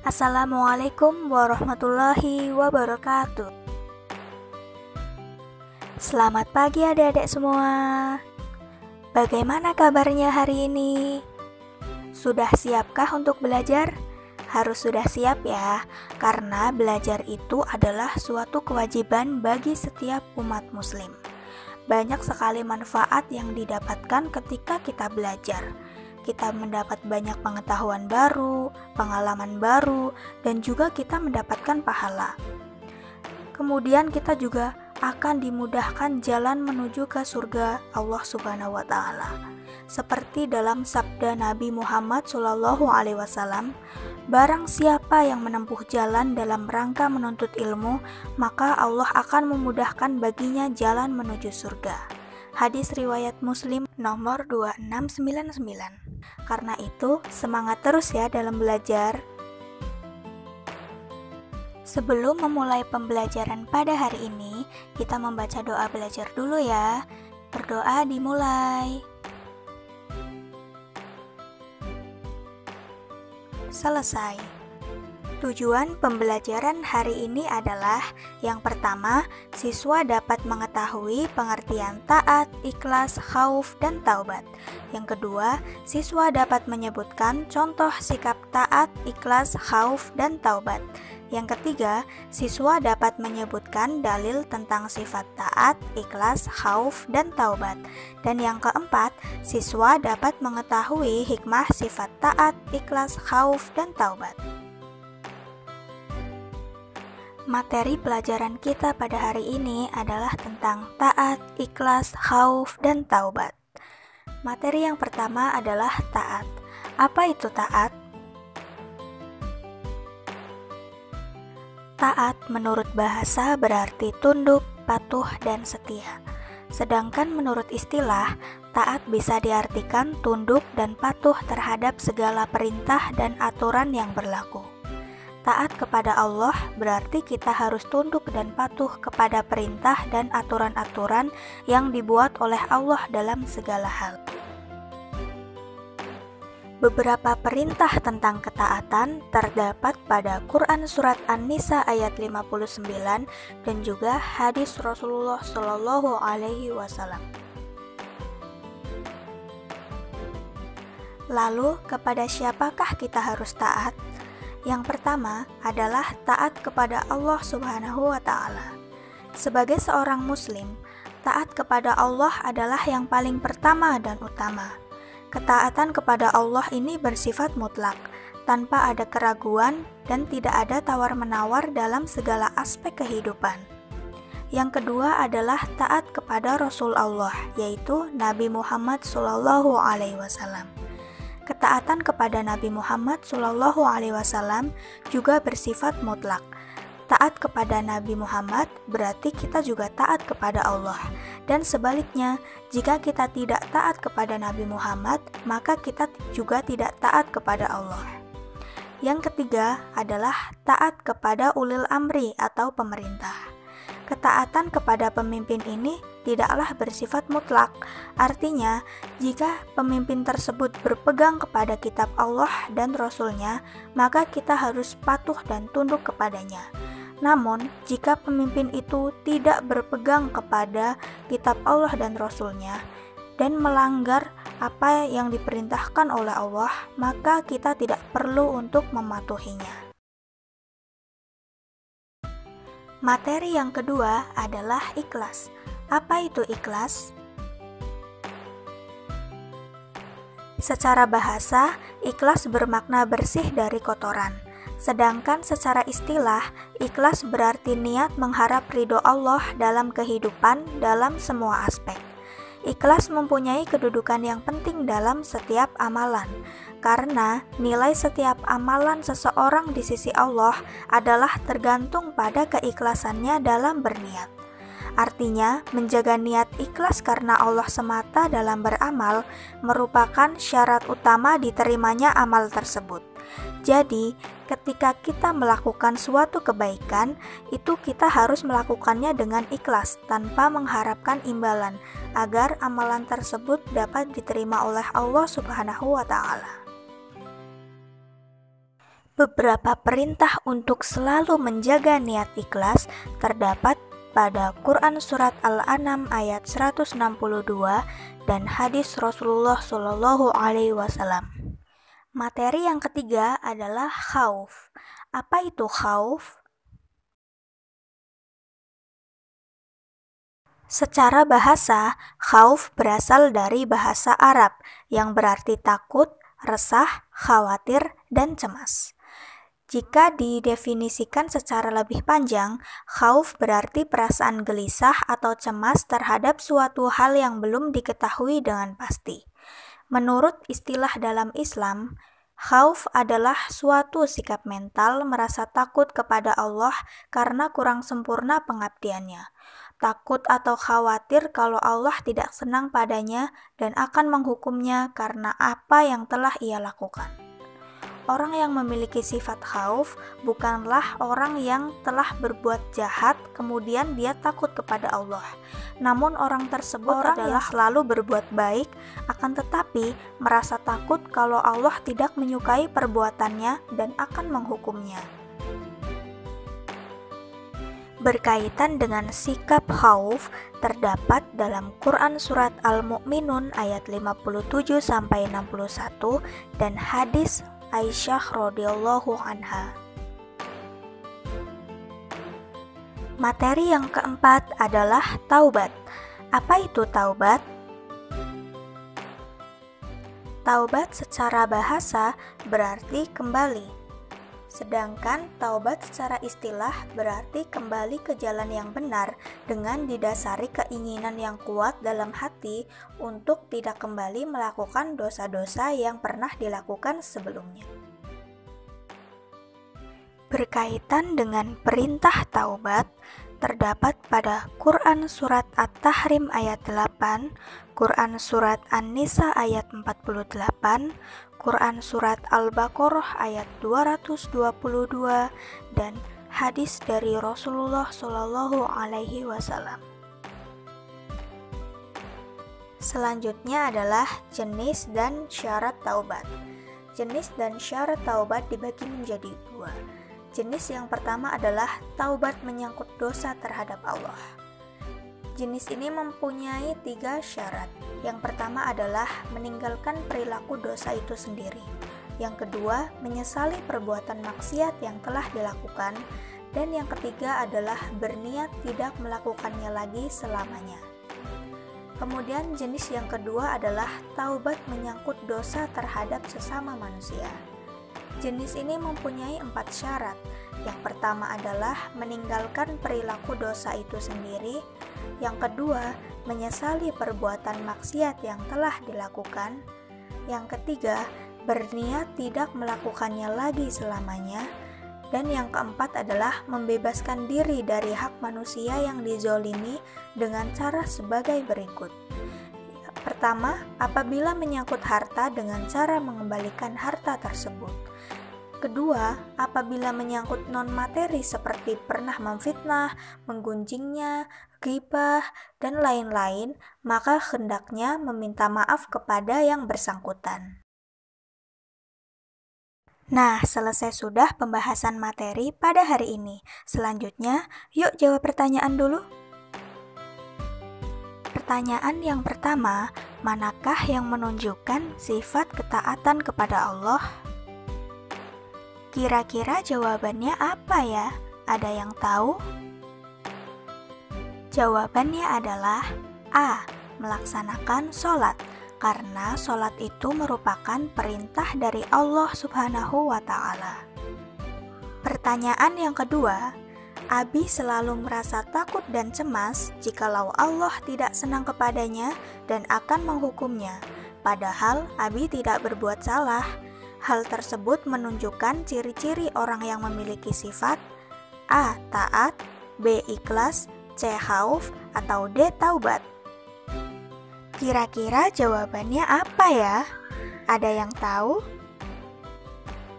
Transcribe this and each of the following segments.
Assalamualaikum warahmatullahi wabarakatuh. Selamat pagi adik-adik semua. Bagaimana kabarnya hari ini? Sudah siapkah untuk belajar? Harus sudah siap ya, karena belajar itu adalah suatu kewajiban bagi setiap umat muslim. Banyak sekali manfaat yang didapatkan ketika kita belajar. Kita mendapat banyak pengetahuan baru, pengalaman baru, dan juga kita mendapatkan pahala. Kemudian kita juga akan dimudahkan jalan menuju ke surga Allah Subhanahu wa Ta'ala. Seperti dalam sabda Nabi Muhammad SAW, barang siapa yang menempuh jalan dalam rangka menuntut ilmu, maka Allah akan memudahkan baginya jalan menuju surga. Hadis riwayat Muslim nomor 2699. Karena itu, semangat terus ya dalam belajar. Sebelum memulai pembelajaran pada hari ini, kita membaca doa belajar dulu ya. Berdoa dimulai. Selesai. Tujuan pembelajaran hari ini adalah yang pertama, siswa dapat mengetahui pengertian taat, ikhlas, khauf, dan taubat. Yang kedua, siswa dapat menyebutkan contoh sikap taat, ikhlas, khauf, dan taubat. Yang ketiga, siswa dapat menyebutkan dalil tentang sifat taat, ikhlas, khauf, dan taubat. Dan yang keempat, siswa dapat mengetahui hikmah sifat taat, ikhlas, khauf, dan taubat. Materi pelajaran kita pada hari ini adalah tentang taat, ikhlas, khauf, dan taubat. Materi yang pertama adalah taat. Apa itu taat? Taat menurut bahasa berarti tunduk, patuh, dan setia. Sedangkan menurut istilah, taat bisa diartikan tunduk dan patuh terhadap segala perintah dan aturan yang berlaku. Taat kepada Allah berarti kita harus tunduk dan patuh kepada perintah dan aturan-aturan yang dibuat oleh Allah dalam segala hal. Beberapa perintah tentang ketaatan terdapat pada Quran Surat An-Nisa ayat 59 dan juga hadis Rasulullah SAW. Lalu, kepada siapakah kita harus taat? Yang pertama adalah taat kepada Allah Subhanahu wa Ta'ala. Sebagai seorang muslim, taat kepada Allah adalah yang paling pertama dan utama. Ketaatan kepada Allah ini bersifat mutlak, tanpa ada keraguan dan tidak ada tawar-menawar dalam segala aspek kehidupan. Yang kedua adalah taat kepada Rasul Allah, yaitu Nabi Muhammad SAW. Ketaatan kepada Nabi Muhammad SAW juga bersifat mutlak. Taat kepada Nabi Muhammad berarti kita juga taat kepada Allah. Dan sebaliknya, jika kita tidak taat kepada Nabi Muhammad, maka kita juga tidak taat kepada Allah. Yang ketiga adalah taat kepada ulil amri atau pemerintah. Ketaatan kepada pemimpin ini tidaklah bersifat mutlak. Artinya, jika pemimpin tersebut berpegang kepada kitab Allah dan Rasul-Nya, maka kita harus patuh dan tunduk kepadanya. Namun, jika pemimpin itu tidak berpegang kepada kitab Allah dan Rasul-Nya dan melanggar apa yang diperintahkan oleh Allah, maka kita tidak perlu untuk mematuhinya. Materi yang kedua adalah ikhlas. Apa itu ikhlas? Secara bahasa, ikhlas bermakna bersih dari kotoran. Sedangkan secara istilah, ikhlas berarti niat mengharap ridho Allah dalam kehidupan dalam semua aspek. Ikhlas mempunyai kedudukan yang penting dalam setiap amalan, karena nilai setiap amalan seseorang di sisi Allah adalah tergantung pada keikhlasannya dalam berniat. Artinya, menjaga niat ikhlas karena Allah semata dalam beramal merupakan syarat utama diterimanya amal tersebut. Jadi, ketika kita melakukan suatu kebaikan, itu kita harus melakukannya dengan ikhlas tanpa mengharapkan imbalan, agar amalan tersebut dapat diterima oleh Allah Subhanahu wa Ta'ala. Beberapa perintah untuk selalu menjaga niat ikhlas terdapat pada Quran Surat Al-An'am ayat 162 dan hadis Rasulullah Shallallahu Alaihi Wasallam. Materi yang ketiga adalah khauf. Apa itu khauf? Secara bahasa, khauf berasal dari bahasa Arab yang berarti takut, resah, khawatir, dan cemas. Jika didefinisikan secara lebih panjang, khauf berarti perasaan gelisah atau cemas terhadap suatu hal yang belum diketahui dengan pasti. Menurut istilah dalam Islam, khauf adalah suatu sikap mental merasa takut kepada Allah karena kurang sempurna pengabdiannya. Takut atau khawatir kalau Allah tidak senang padanya dan akan menghukumnya karena apa yang telah ia lakukan. Orang yang memiliki sifat khauf bukanlah orang yang telah berbuat jahat kemudian dia takut kepada Allah. Namun orang tersebut adalah selalu berbuat baik, akan tetapi merasa takut kalau Allah tidak menyukai perbuatannya dan akan menghukumnya. Berkaitan dengan sikap khauf terdapat dalam Quran Surat Al-Mu'minun ayat 57-61 dan hadis Aisyah radhiyallahu anha. Materi yang keempat adalah taubat. Apa itu taubat? Taubat secara bahasa berarti kembali. Sedangkan taubat secara istilah berarti kembali ke jalan yang benar dengan didasari keinginan yang kuat dalam hati untuk tidak kembali melakukan dosa-dosa yang pernah dilakukan sebelumnya. Berkaitan dengan perintah taubat, terdapat pada Quran Surat At-Tahrim ayat 8, Quran Surat An-Nisa ayat 48, Quran Surat Al-Baqarah ayat 222, dan hadis dari Rasulullah Shallallahu Alaihi Wasallam. Selanjutnya adalah jenis dan syarat taubat. Jenis dan syarat taubat dibagi menjadi dua. Jenis yang pertama adalah taubat menyangkut dosa terhadap Allah. Jenis ini mempunyai 3 syarat. Yang pertama adalah meninggalkan perilaku dosa itu sendiri. Yang kedua, menyesali perbuatan maksiat yang telah dilakukan. Dan yang ketiga adalah berniat tidak melakukannya lagi selamanya. Kemudian jenis yang kedua adalah taubat menyangkut dosa terhadap sesama manusia. Jenis ini mempunyai 4 syarat. Yang pertama adalah meninggalkan perilaku dosa itu sendiri. Yang kedua, menyesali perbuatan maksiat yang telah dilakukan. Yang ketiga, berniat tidak melakukannya lagi selamanya. Dan yang keempat adalah membebaskan diri dari hak manusia yang dizolimi dengan cara sebagai berikut. Pertama, apabila menyangkut harta dengan cara mengembalikan harta tersebut. Kedua, apabila menyangkut non-materi seperti pernah memfitnah, menggunjingnya, ghibah, dan lain-lain, maka hendaknya meminta maaf kepada yang bersangkutan. Nah, selesai sudah pembahasan materi pada hari ini. Selanjutnya, yuk jawab pertanyaan dulu. Pertanyaan yang pertama, manakah yang menunjukkan sifat ketaatan kepada Allah? Kira-kira jawabannya apa ya? Ada yang tahu? Jawabannya adalah A. Melaksanakan sholat, karena sholat itu merupakan perintah dari Allah Subhanahu wa Ta'ala. Pertanyaan yang kedua, Abi selalu merasa takut dan cemas jikalau Allah tidak senang kepadanya dan akan menghukumnya, padahal Abi tidak berbuat salah. Hal tersebut menunjukkan ciri-ciri orang yang memiliki sifat A. Taat, B. Ikhlas, C. Khauf, atau D. Taubat. Kira-kira jawabannya apa ya? Ada yang tahu?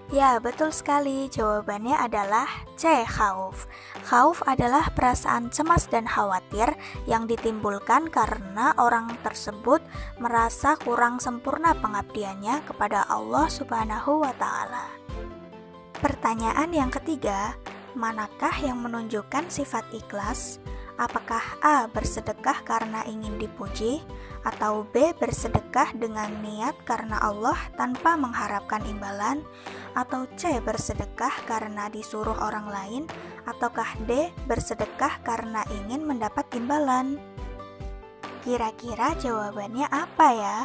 Ya, betul sekali. Jawabannya adalah C. Khauf. Khauf adalah perasaan cemas dan khawatir yang ditimbulkan karena orang tersebut merasa kurang sempurna pengabdiannya kepada Allah Subhanahu wa Ta'ala. Pertanyaan yang ketiga, manakah yang menunjukkan sifat ikhlas? Apakah A. bersedekah karena ingin dipuji, atau B. bersedekah dengan niat karena Allah tanpa mengharapkan imbalan, atau C. bersedekah karena disuruh orang lain, ataukah D. bersedekah karena ingin mendapat imbalan? Kira-kira jawabannya apa ya?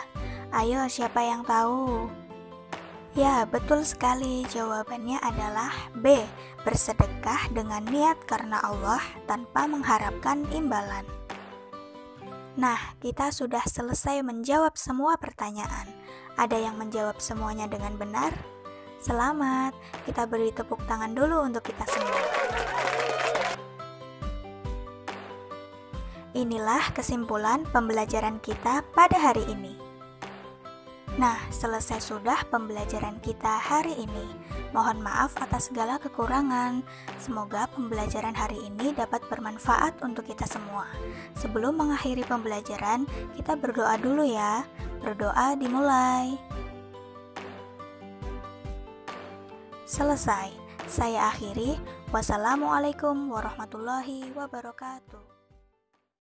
Ayo, siapa yang tahu? Ya, betul sekali. Jawabannya adalah B. Bersedekah dengan niat karena Allah tanpa mengharapkan imbalan. Nah, kita sudah selesai menjawab semua pertanyaan. Ada yang menjawab semuanya dengan benar? Selamat, kita beri tepuk tangan dulu untuk kita semua. Inilah kesimpulan pembelajaran kita pada hari ini. Nah, selesai sudah pembelajaran kita hari ini. Mohon maaf atas segala kekurangan. Semoga pembelajaran hari ini dapat bermanfaat untuk kita semua. Sebelum mengakhiri pembelajaran, kita berdoa dulu ya. Berdoa dimulai. Selesai. Saya akhiri. Wassalamualaikum warahmatullahi wabarakatuh.